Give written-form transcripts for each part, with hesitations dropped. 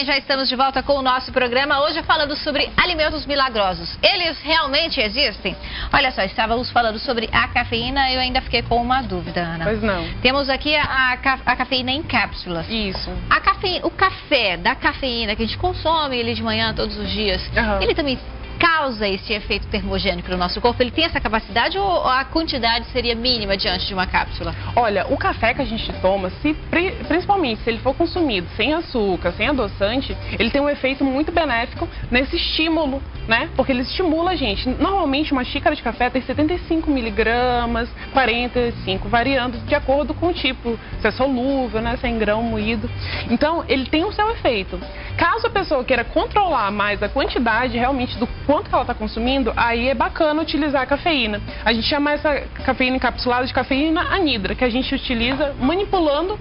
bem, já estamos de volta com o nosso programa, hoje falando sobre alimentos milagrosos. Eles realmente existem? Olha só, estávamos falando sobre a cafeína e eu ainda fiquei com uma dúvida, Ana. Pois não. Temos aqui a cafeína em cápsulas. Isso. O café da cafeína que a gente consome ele de manhã todos os dias, ele também causa esse efeito termogênico no nosso corpo? Ele tem essa capacidade ou a quantidade seria mínima diante de uma cápsula? Olha, o café que a gente toma, principalmente se ele for consumido sem açúcar, sem adoçante, ele tem um efeito muito benéfico nesse estímulo, né? Porque ele estimula a gente. Normalmente uma xícara de café tem 75 miligramas, 45, variando de acordo com o tipo, se é solúvel, né? Se é em grão moído. Então, ele tem o seu efeito. Caso a pessoa queira controlar mais a quantidade realmente do quanto que ela está consumindo, aí é bacana utilizar a cafeína. A gente chama essa cafeína encapsulada de cafeína anidra, que a gente utiliza manipulando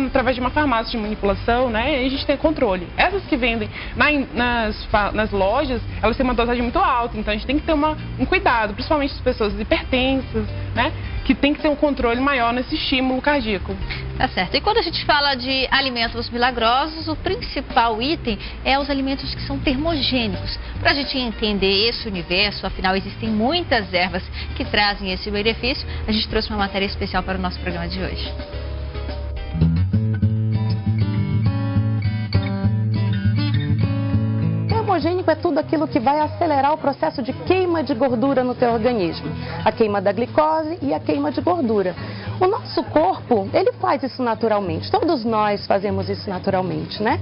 através de uma farmácia de manipulação, né? E a gente tem controle. Essas que vendem nas lojas, elas têm uma dosagem muito alta, então a gente tem que ter um cuidado, principalmente as pessoas hipertensas, né? Que tem que ter um controle maior nesse estímulo cardíaco. Tá certo. E quando a gente fala de alimentos milagrosos, o principal item é os alimentos que são termogênicos. Para a gente entender esse universo, afinal existem muitas ervas que trazem esse benefício, a gente trouxe uma matéria especial para o nosso programa de hoje. Termogênico é tudo aquilo que vai acelerar o processo de queima de gordura no teu organismo. A queima da glicose e a queima de gordura. O nosso corpo, ele faz isso naturalmente. Todos nós fazemos isso naturalmente, né?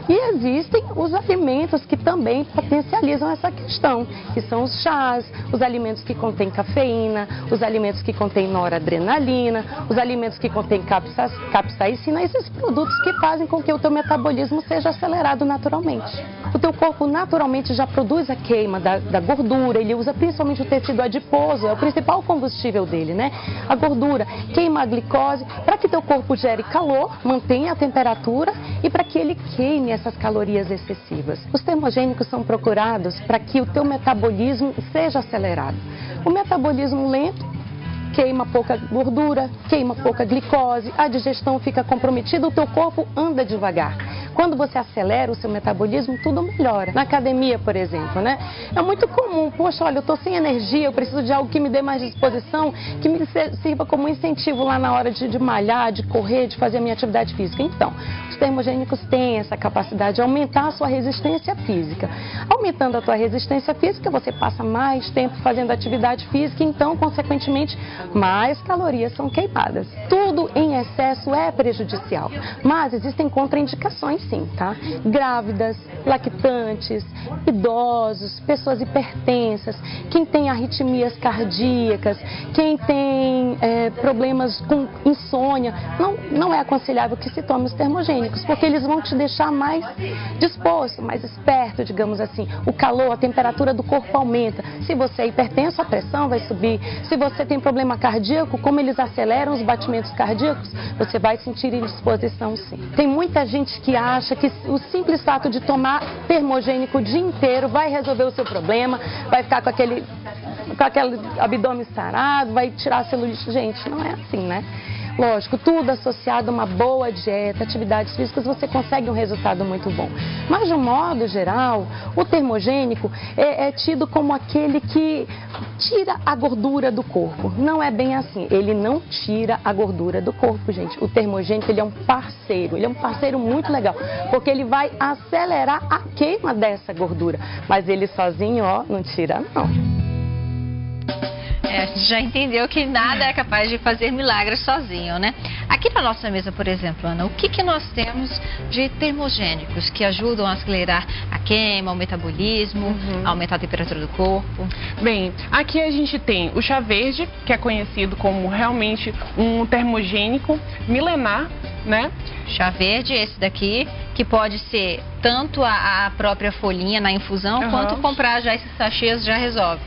E existem os alimentos que também potencializam essa questão, que são os chás, os alimentos que contêm cafeína, os alimentos que contêm noradrenalina, os alimentos que contêm capsaicina, esses produtos que fazem com que o teu metabolismo seja acelerado naturalmente. O teu corpo naturalmente já produz a queima da gordura, ele usa principalmente o tecido adiposo, é o principal combustível dele, né? A gordura queima a glicose para que teu corpo gere calor, mantenha a temperatura e para que ele queime essas calorias excessivas. Os termogênicos são procurados para que o teu metabolismo seja acelerado. O metabolismo lento queima pouca gordura, queima pouca glicose, a digestão fica comprometida, o teu corpo anda devagar. Quando você acelera o seu metabolismo, tudo melhora. Na academia, por exemplo, né? É muito comum, poxa, olha, eu estou sem energia, eu preciso de algo que me dê mais disposição, que me sirva como incentivo lá na hora de malhar, de correr, de fazer a minha atividade física. Então, os termogênicos têm essa capacidade de aumentar a sua resistência física. Aumentando a tua resistência física, você passa mais tempo fazendo atividade física, então, consequentemente, mais calorias são queimadas. Tudo em excesso é prejudicial, mas existem contraindicações sim, tá? Grávidas, lactantes, idosos, pessoas hipertensas, quem tem arritmias cardíacas, quem tem problemas com insônia, não é aconselhável que se tome os termogênicos, porque eles vão te deixar mais disposto, mais esperto, digamos assim. O calor, a temperatura do corpo aumenta. Se você é hipertenso, a pressão vai subir. Se você tem problema cardíaco, como eles aceleram os batimentos cardíacos, você vai sentir indisposição sim. Tem muita gente que acha que o simples fato de tomar termogênico o dia inteiro vai resolver o seu problema, vai ficar com aquele abdômen sarado, vai tirar a celulite. Gente, não é assim, né? Lógico, tudo associado a uma boa dieta, atividades físicas, você consegue um resultado muito bom. Mas, de um modo geral, o termogênico é tido como aquele que tira a gordura do corpo. Não é bem assim. Ele não tira a gordura do corpo, gente. O termogênico, ele é um parceiro muito legal, porque ele vai acelerar a queima dessa gordura. Mas ele sozinho, ó, não tira, não. A gente já entendeu que nada é capaz de fazer milagres sozinho, né? Aqui na nossa mesa, por exemplo, Ana, o que nós temos de termogênicos que ajudam a acelerar a queima, o metabolismo, aumentar a temperatura do corpo? Bem, aqui a gente tem o chá verde, que é conhecido como realmente um termogênico milenar, né? Chá verde, esse daqui, que pode ser tanto a própria folhinha na infusão, quanto comprar já esses sachês já resolve.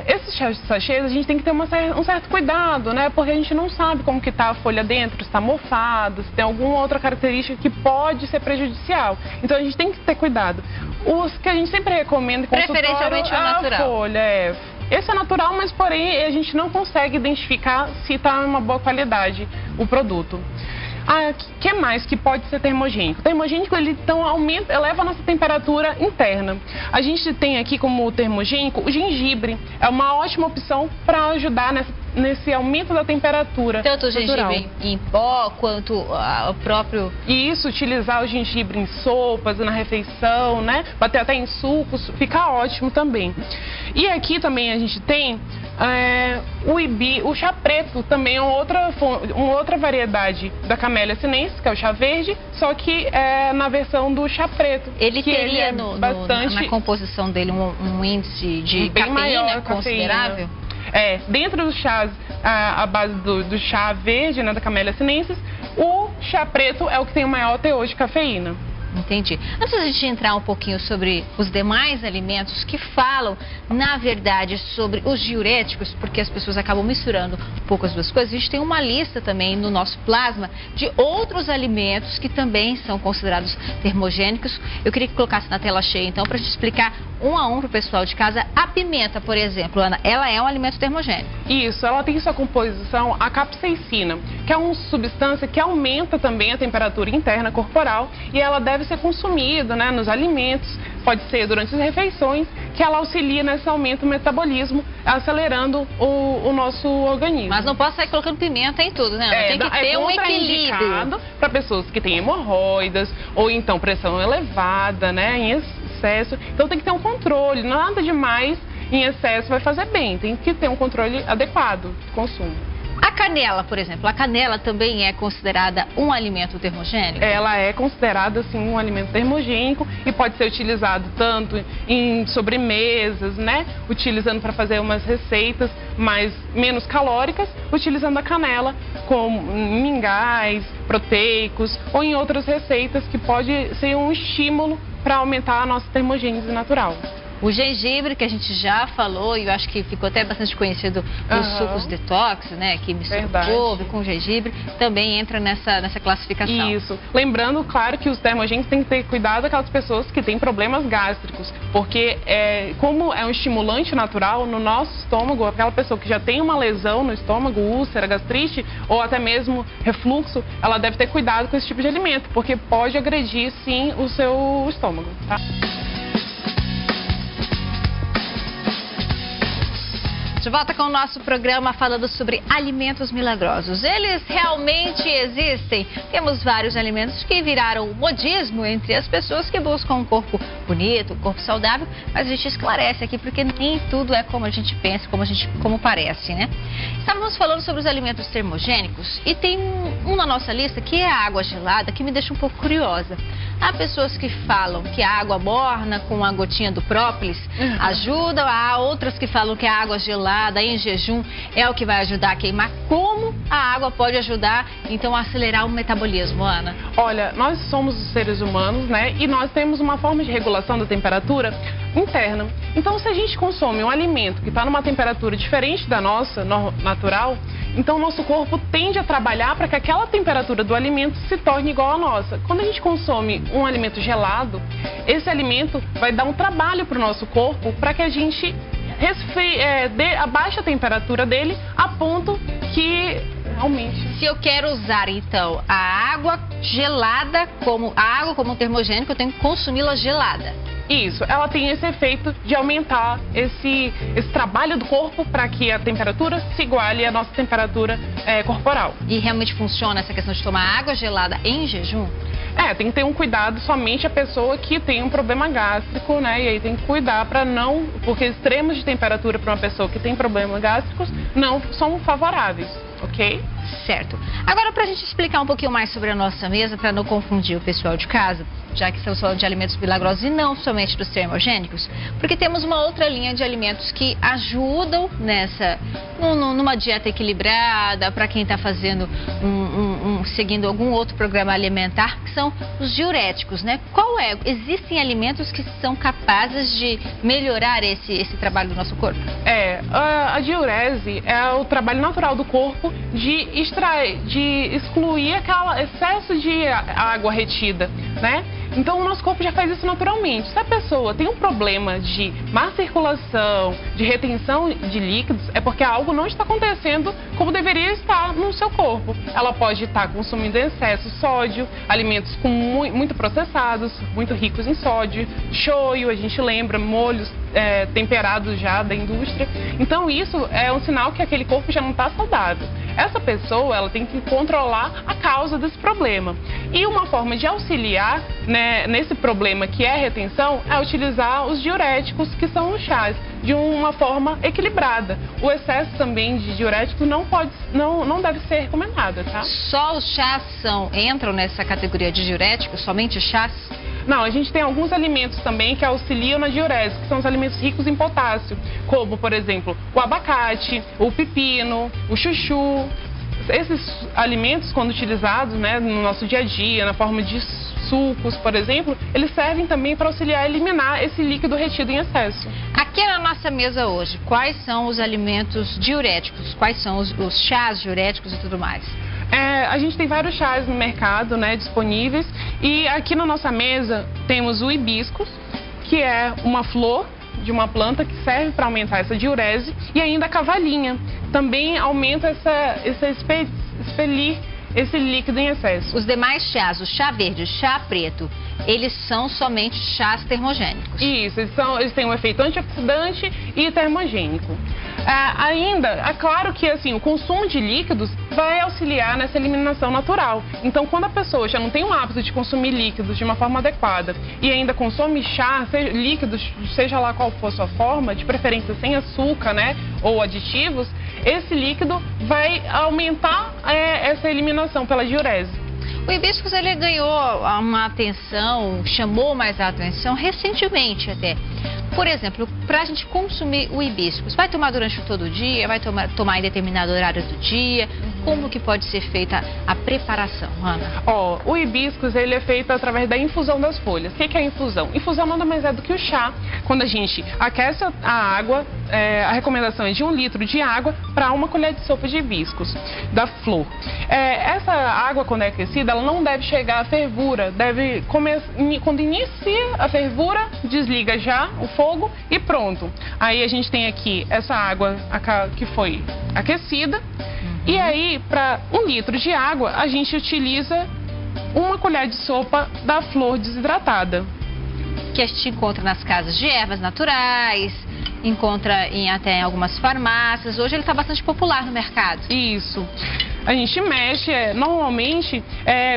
Esses sachês a gente tem que ter um certo cuidado, né? Porque a gente não sabe como que tá a folha dentro, se está mofada, se tem alguma outra característica que pode ser prejudicial. Então a gente tem que ter cuidado. Os que a gente sempre recomenda em consultório, preferencialmente o natural. A folha, esse é natural, mas porém a gente não consegue identificar se está em uma boa qualidade o produto. O que mais que pode ser termogênico? O termogênico, ele então eleva a nossa temperatura interna. A gente tem aqui como termogênico o gengibre. É uma ótima opção para ajudar nesse aumento da temperatura. Tanto o natural. gengibre em pó quanto o próprio... E isso, utilizar o gengibre em sopas, na refeição, né? Bater até em sucos, fica ótimo também. E aqui também a gente tem o chá preto, também é uma outra variedade da Camellia sinensis, que é o chá verde, só que na versão do chá preto. Ele teria na composição dele um índice de cafeína considerável? Dentro dos chás, a base do chá verde, né, da Camellia sinensis, o chá preto é o que tem o maior teor de cafeína. Entendi. Antes de a gente entrar um pouquinho sobre os demais alimentos que falam, na verdade, sobre os diuréticos, porque as pessoas acabam misturando um pouco as duas coisas, a gente tem uma lista também no nosso plasma de outros alimentos que também são considerados termogênicos. Eu queria que colocasse na tela cheia, então, para a gente explicar um a um para o pessoal de casa. A pimenta, por exemplo, Ana, ela é um alimento termogênico. Isso, ela tem sua composição a capsaicina, que é uma substância que aumenta também a temperatura interna corporal e ela deve ser consumida, né, nos alimentos, pode ser durante as refeições, que ela auxilia nesse aumento do metabolismo, acelerando o nosso organismo. Mas não posso sair colocando pimenta em tudo, né? Tem que ter um equilíbrio. Para pessoas que têm hemorroidas ou então pressão elevada, né, em excesso. Então tem que ter um controle, nada demais em excesso vai fazer bem, tem que ter um controle adequado de consumo. A canela, por exemplo, a canela também é considerada um alimento termogênico? Ela é considerada, sim, um alimento termogênico e pode ser utilizado tanto em sobremesas, né? Utilizando para fazer umas receitas menos calóricas, utilizando a canela com mingais, proteicos ou em outras receitas que pode ser um estímulo para aumentar a nossa termogênese natural. O gengibre, que a gente já falou, e eu acho que ficou até bastante conhecido nos sucos detox, né? Que mistura couve com gengibre, também entra nessa classificação. Isso. Lembrando, claro, que os termogênicos têm que ter cuidado daquelas pessoas que têm problemas gástricos, porque como é um estimulante natural no nosso estômago, aquela pessoa que já tem uma lesão no estômago, úlcera, gastrite, ou até mesmo refluxo, ela deve ter cuidado com esse tipo de alimento, porque pode agredir, sim, o seu estômago, tá? De volta com o nosso programa falando sobre alimentos milagrosos. Eles realmente existem. Temos vários alimentos que viraram modismo entre as pessoas que buscam um corpo bonito, um corpo saudável, mas a gente esclarece aqui porque nem tudo é como a gente pensa, como parece, né? Estávamos falando sobre os alimentos termogênicos e tem um na nossa lista que é a água gelada, que me deixa um pouco curiosa. Há pessoas que falam que a água morna com a gotinha do própolis ajuda, há outras que falam que a água gelada em jejum é o que vai ajudar a queimar. Como a água pode ajudar, então, a acelerar o metabolismo, Ana? Olha, nós somos os seres humanos, né? E nós temos uma forma de regulação da temperatura interna. Então, se a gente consome um alimento que está numa temperatura diferente da nossa, natural, então o nosso corpo tende a trabalhar para que aquela temperatura do alimento se torne igual à nossa. Quando a gente consome um alimento gelado, esse alimento vai dar um trabalho para o nosso corpo para que a gente abaixe a temperatura dele a ponto que aumente. Se eu quero usar, então, a água gelada como um termogênico, eu tenho que consumi-la gelada. Isso, ela tem esse efeito de aumentar esse trabalho do corpo para que a temperatura se iguale à nossa temperatura corporal. E realmente funciona essa questão de tomar água gelada em jejum? Tem que ter um cuidado somente a pessoa que tem um problema gástrico, né? E aí tem que cuidar para não... Porque extremos de temperatura para uma pessoa que tem problemas gástricos não são favoráveis, ok? Certo. Agora, para a gente explicar um pouquinho mais sobre a nossa mesa, para não confundir o pessoal de casa, já que estamos falando de alimentos milagrosos e não somente dos termogênicos, porque temos uma outra linha de alimentos que ajudam numa dieta equilibrada, para quem está fazendo seguindo algum outro programa alimentar, que são os diuréticos, né? Existem alimentos que são capazes de melhorar esse trabalho do nosso corpo? A diurese é o trabalho natural do corpo de excluir aquele excesso de água retida, né? Então o nosso corpo já faz isso naturalmente. Se a pessoa tem um problema de má circulação, de retenção de líquidos, é porque algo não está acontecendo como deveria estar no seu corpo. Ela pode estar consumindo em excesso sódio, alimentos muito processados, muito ricos em sódio, shoyu, a gente lembra, molhos temperados já da indústria. Então isso é um sinal que aquele corpo já não está saudável. Essa pessoa, ela tem que controlar a causa desse problema. E uma forma de auxiliar, né, nesse problema que é a retenção é utilizar os diuréticos, que são os chás, de uma forma equilibrada. O excesso também de diuréticos não deve ser recomendado, tá? Só os chás entram nessa categoria de diuréticos? Somente chás? Não, a gente tem alguns alimentos também que auxiliam na diurese, que são os alimentos ricos em potássio, como, por exemplo, o abacate, o pepino, o chuchu. Esses alimentos, quando utilizados, né, no nosso dia a dia, na forma de sucos, por exemplo, eles servem também para auxiliar a eliminar esse líquido retido em excesso. Aqui na nossa mesa hoje, quais são os alimentos diuréticos? Quais são os chás diuréticos e tudo mais? A gente tem vários chás no mercado, né, disponíveis, e aqui na nossa mesa temos o hibiscus, que é uma flor de uma planta que serve para aumentar essa diurese, e ainda a cavalinha, também aumenta expelir esse líquido em excesso. Os demais chás, o chá verde, o chá preto, eles são somente chás termogênicos? Isso, eles têm um efeito antioxidante e termogênico. Ainda, é claro que assim, o consumo de líquidos vai auxiliar nessa eliminação natural. Então, quando a pessoa já não tem o hábito de consumir líquidos de uma forma adequada e ainda consome chá, líquidos, seja lá qual for a sua forma, de preferência sem açúcar, né, ou aditivos, esse líquido vai aumentar essa eliminação pela diurese. O hibiscus, ele ganhou uma atenção, chamou mais a atenção recentemente até. Por exemplo, para a gente consumir o hibiscus, vai tomar durante todo o dia, vai tomar em determinado horário do dia? Como que pode ser feita a preparação, Ana? O hibiscus, ele é feito através da infusão das folhas. O que é a infusão? Infusão nada mais é do que o chá. Quando a gente aquece a água, a recomendação é de 1 litro de água para 1 colher de sopa de hibiscus, da flor. Essa água, quando é aquecida, ela não deve chegar à fervura. Quando inicia a fervura, desliga já o fogo e pronto. Aí a gente tem aqui essa água que foi aquecida. E aí, para 1 litro de água, a gente utiliza 1 colher de sopa da flor desidratada. Que a gente encontra nas casas de ervas naturais, encontra até em algumas farmácias. Hoje ele está bastante popular no mercado. Isso. A gente mexe, normalmente,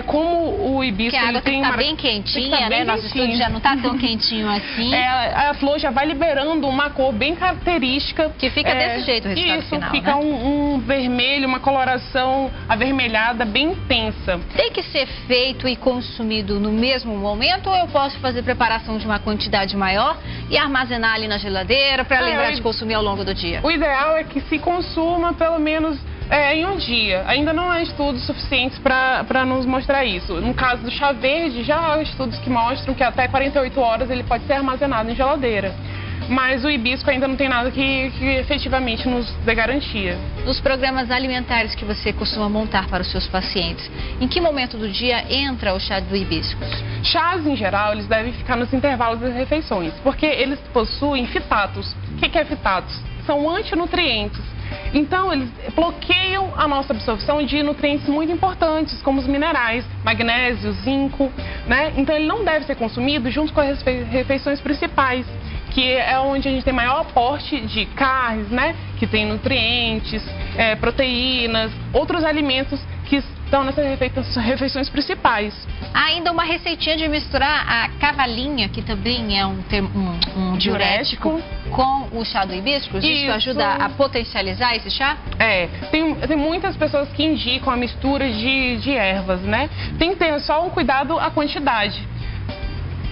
como o hibiscus... Porque a água tem que estar bem quentinha, né? Nosso estúdio já não está tão quentinho assim. A flor já vai liberando uma cor bem característica. Que fica desse jeito o resultado final, fica, né? um vermelho, uma coloração avermelhada bem intensa. Tem que ser feito e consumido no mesmo momento, ou eu posso fazer preparação de uma quantidade maior e armazenar ali na geladeira para lembrar de consumir ao longo do dia? O ideal é que se consuma pelo menos em um dia. Ainda não há estudos suficientes para nos mostrar isso. No caso do chá verde, já há estudos que mostram que até 48 horas ele pode ser armazenado em geladeira. Mas o hibisco ainda não tem nada que efetivamente nos dê garantia. Nos programas alimentares que você costuma montar para os seus pacientes, em que momento do dia entra o chá do hibiscus? Chás, em geral, eles devem ficar nos intervalos das refeições, porque eles possuem fitatos. O que é fitatos? São antinutrientes. Então, eles bloqueiam a nossa absorção de nutrientes muito importantes, como os minerais, magnésio, zinco, né? Então, ele não deve ser consumido junto com as refeições principais, que é onde a gente tem maior aporte de carnes, né? Que tem nutrientes, proteínas, outros alimentos que estão nessas refeições principais. Há ainda uma receitinha de misturar a cavalinha, que também é um diurético, com o chá do hibiscus. Isso ajuda a potencializar esse chá? Tem muitas pessoas que indicam a mistura de ervas, né? Tem que ter só um cuidado à quantidade.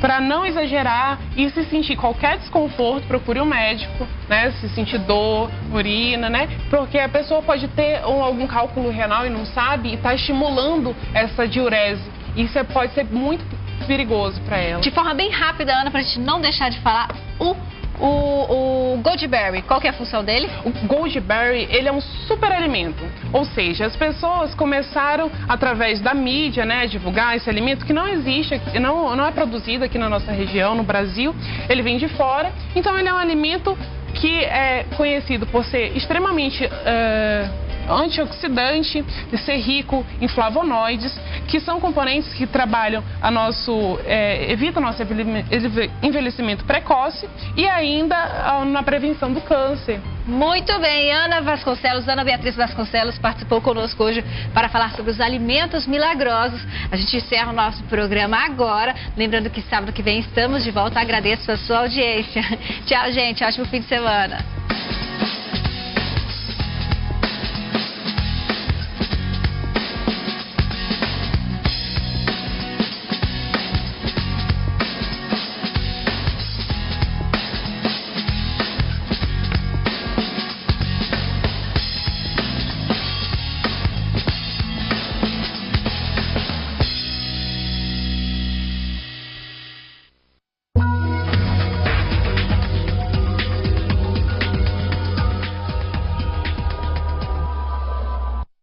Para não exagerar e se sentir qualquer desconforto, procure um médico, né? Se sentir dor, urina, né? Porque a pessoa pode ter algum cálculo renal e não sabe e está estimulando essa diurese. Isso pode ser muito perigoso para ela. De forma bem rápida, Ana, para a gente não deixar de falar, O Goldberry, qual que é a função dele? O Goldberry, ele é um super alimento. Ou seja, as pessoas começaram, através da mídia, né, divulgar esse alimento que não existe, não é produzido aqui na nossa região, no Brasil. Ele vem de fora. Então, ele é um alimento que é conhecido por ser extremamente antioxidante, de ser rico em flavonoides, que são componentes que trabalham evitam o nosso envelhecimento precoce e ainda na prevenção do câncer. Muito bem, Ana Beatriz Vasconcelos participou conosco hoje para falar sobre os alimentos milagrosos. A gente encerra o nosso programa agora, lembrando que sábado que vem estamos de volta. Agradeço a sua audiência. Tchau, gente, ótimo fim de semana.